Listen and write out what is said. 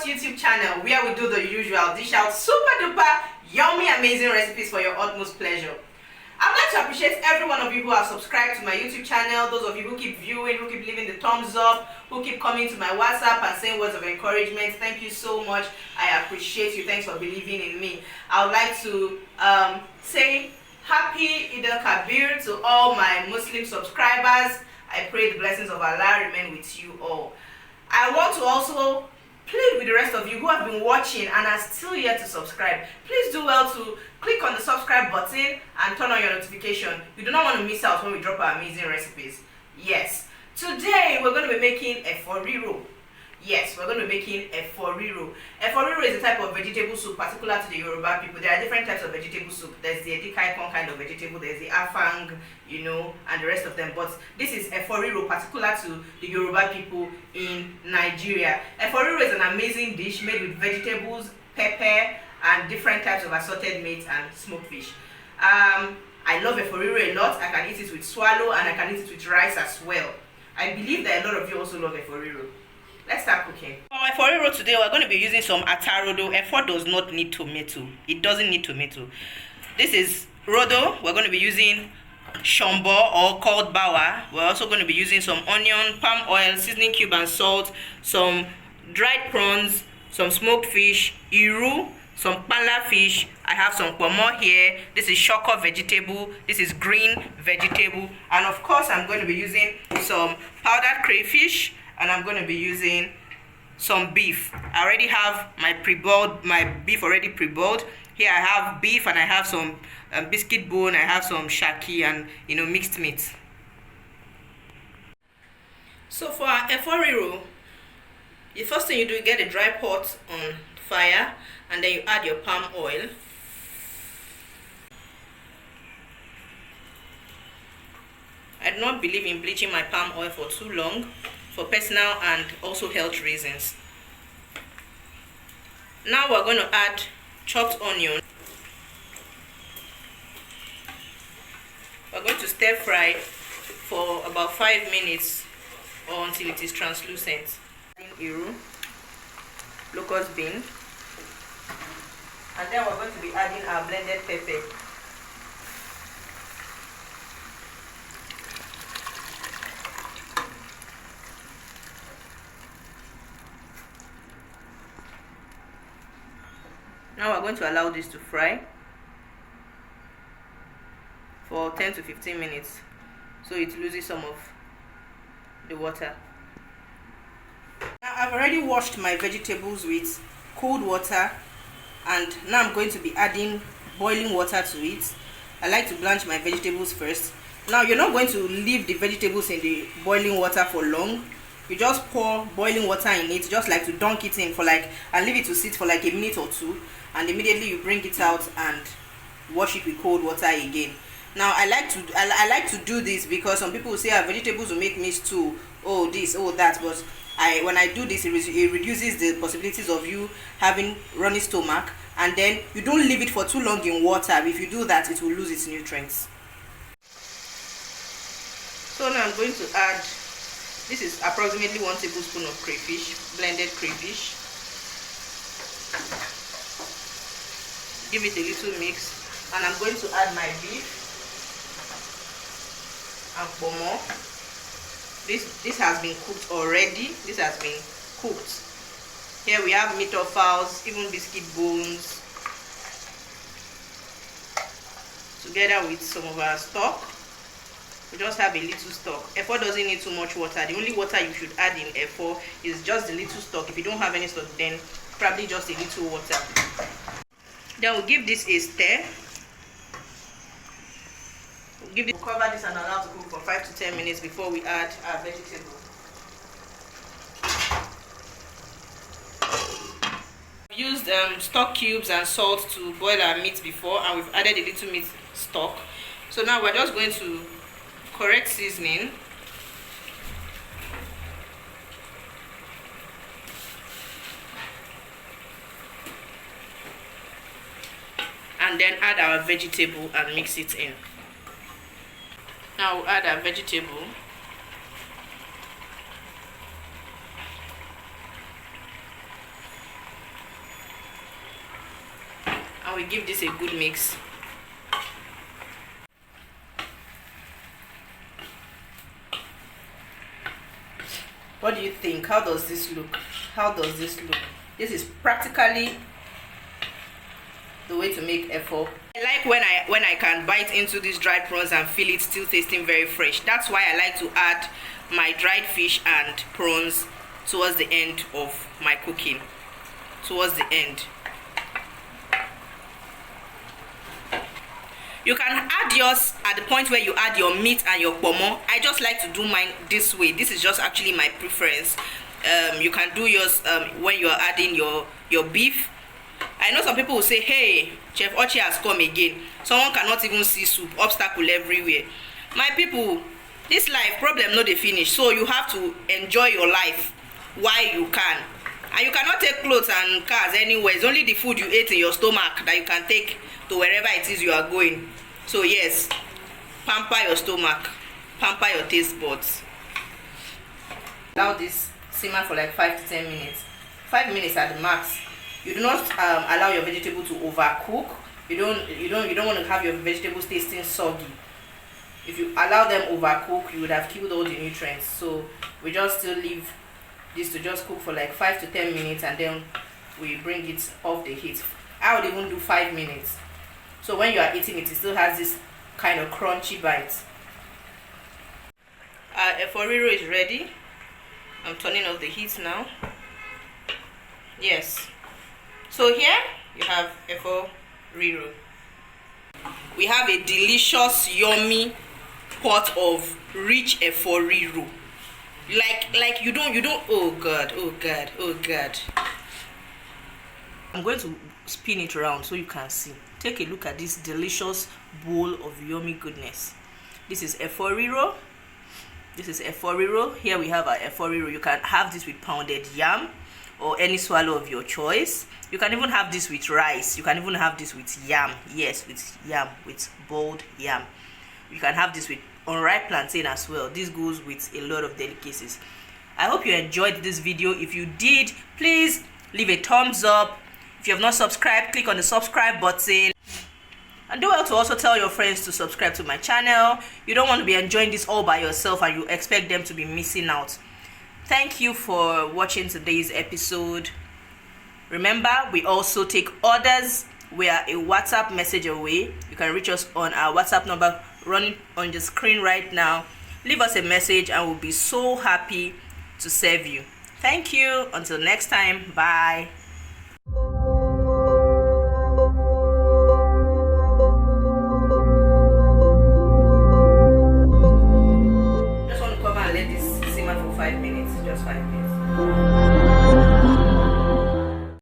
Yoruba's YouTube channel, where we do the usual dish out super duper yummy amazing recipes for your utmost pleasure. I'd like to appreciate every one of you who have subscribed to my YouTube channel, those of you who keep viewing, who keep leaving the thumbs up, who keep coming to my WhatsApp and saying words of encouragement. Thank you so much. I appreciate you. Thanks for believing in me. I would like to say happy Eid al-Kabir to all my Muslim subscribers. I pray the blessings of Allah remain with you all. I want to also plead with the rest of you who have been watching and are still yet to subscribe. Please do well to click on the subscribe button and turn on your notification. You do not want to miss out when we drop our amazing recipes. Yes, today we're going to be making Efo Riro. Yes, we're going to be making Efo Riro. Efo Riro is a type of vegetable soup particular to the Yoruba people. There are different types of vegetable soup. There's the edikaikon kind of vegetable, there's the afang, and the rest of them. But this is Efo Riro particular to the Yoruba people in Nigeria. Efo Riro is an amazing dish made with vegetables, pepper, and different types of assorted meat and smoked fish. I love Efo Riro a lot. I can eat it with swallow and I can eat it with rice as well. I believe that a lot of you also love Efo Riro. Let's start cooking. For my Efo Riro today, we're going to be using some atarodo. Efo does not need tomato. It doesn't need tomato. This is rodo. We're going to be using shombo or called bawa. We're also going to be using some onion, palm oil, seasoning cube and salt, some dried prawns, some smoked fish, iru, some pala fish. I have some pomo here. This is shoko vegetable. This is green vegetable. And of course, I'm going to be using some powdered crayfish. And I'm going to be using some beef. I already have my beef already pre-boiled. Here I have beef and I have some biscuit bone. I have some shaki and mixed meat. So for our Efo Riro, the first thing you do, you get a dry pot on fire and then you add your palm oil. I do not believe in bleaching my palm oil for too long, for personal and also health reasons. Now we're going to add chopped onion. We're going to stir fry for about 5 minutes or until it is translucent. Iru, locust bean, and then we're going to be adding our blended pepper. Now we're going to allow this to fry for 10 to 15 minutes so it loses some of the water. Now I've already washed my vegetables with cold water and now I'm going to be adding boiling water to it. I like to blanch my vegetables first. Now you're not going to leave the vegetables in the boiling water for long. You just pour boiling water in it, just like to dunk it in for and leave it to sit for like a minute or two, and immediately you bring it out and wash it with cold water again. Now I like to do this because some people will say vegetables will make me stew, oh this, oh that, but when I do this, it reduces the possibilities of you having runny stomach, and then you don't leave it for too long in water. If you do that, it will lose its nutrients. So now I'm going to add, this is approximately 1 tablespoon of crayfish, blended crayfish. Give it a little mix, and I'm going to add my beef and pomo. This has been cooked already. This has been cooked. Here we have meat or fowls, even biscuit bones, together with some of our stock. We just have a little stock. Efo doesn't need too much water. The only water you should add in Efo is just the little stock. If you don't have any stock, then probably just a little water. Then we'll give this a stir. We'll cover this and allow it to cook for 5 to 10 minutes before we add our vegetable. We've used stock cubes and salt to boil our meat before, and we've added a little meat stock. So now we're just going to correct seasoning. And then add our vegetable and mix it in. Now we'll add our vegetable. we give this a good mix. What do you think? How does this look? How does this look? This is practically the way to make efo. I like when I can bite into these dried prawns and feel it still tasting very fresh. That's why I like to add my dried fish and prawns towards the end of my cooking. Towards the end. You can add yours at the point where you add your meat and your pomo. I just like to do mine this way. This is just actually my preference. You can do yours when you are adding your beef. I know some people will say, hey, Chef Ochi has come again. Someone cannot even see soup, obstacle everywhere. My people, this life problem no dey finish, so you have to enjoy your life while you can. And you cannot take clothes and cars anywhere. It's only the food you ate in your stomach that you can take to wherever it is you are going. So yes, pamper your stomach, pamper your taste buds. Allow this simmer for like 5 to 10 minutes. 5 minutes at the max. You do not allow your vegetable to overcook. You don't want to have your vegetables tasting soggy. If you allow them overcook, you would have killed all the nutrients. So we just still leave this to just cook for like 5 to 10 minutes, and then we bring it off the heat. I would even do 5 minutes. So when you are eating it, it still has this kind of crunchy bite. Efo Riro is ready. I'm turning off the heat now. Yes. So here you have Efo Riro. We have a delicious, yummy pot of rich Efo Riro. Like you don't. Oh God. I'm going to spin it around so you can see. Take a look at this delicious bowl of yummy goodness. This is Efo Riro. This is Efo Riro. Here we have our Efo Riro. You can have this with pounded yam or any swallow of your choice. You can even have this with rice. You can even have this with yam. Yes, with yam, with boiled yam. You can have this with unripe plantain as well. This goes with a lot of delicacies. I hope you enjoyed this video. If you did, please leave a thumbs up. If you have not subscribed, click on the subscribe button. And do well to also tell your friends to subscribe to my channel. You don't want to be enjoying this all by yourself and you expect them to be missing out. Thank you for watching today's episode. Remember, we also take orders. We are a WhatsApp message away. You can reach us on our WhatsApp number running on the screen right now. Leave us a message and we'll be so happy to serve you. Thank you. Until next time. Bye. Just want to cover and let this simmer for 5 minutes. Just 5 minutes.